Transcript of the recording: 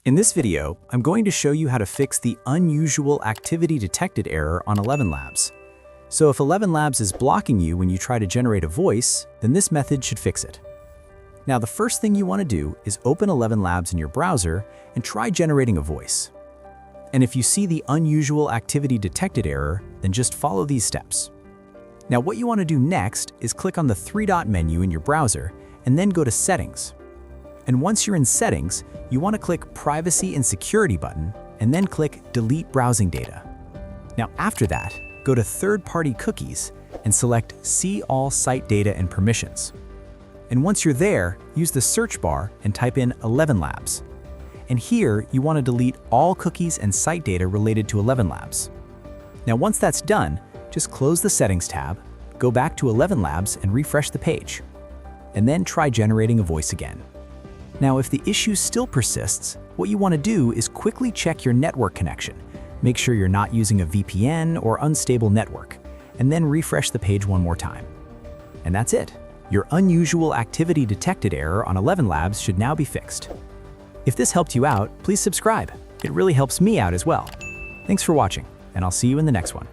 In this video, I'm going to show you how to fix the unusual activity detected error on ElevenLabs. So if ElevenLabs is blocking you when you try to generate a voice, then this method should fix it. Now the first thing you want to do is open ElevenLabs in your browser and try generating a voice. And if you see the unusual activity detected error, then just follow these steps. Now what you want to do next is click on the three-dot menu in your browser and then go to Settings. And once you're in Settings, you want to click Privacy and Security button and then click Delete Browsing Data. Now after that, go to Third-Party Cookies and select See All Site Data and Permissions. And once you're there, use the search bar and type in ElevenLabs. And here, you want to delete all cookies and site data related to ElevenLabs. Now once that's done, just close the Settings tab, go back to ElevenLabs and refresh the page. And then try generating a voice again. Now if the issue still persists, what you want to do is quickly check your network connection. Make sure you're not using a VPN or unstable network, and then refresh the page one more time. And that's it. Your unusual activity detected error on ElevenLabs should now be fixed. If this helped you out, please subscribe. It really helps me out as well. Thanks for watching, and I'll see you in the next one.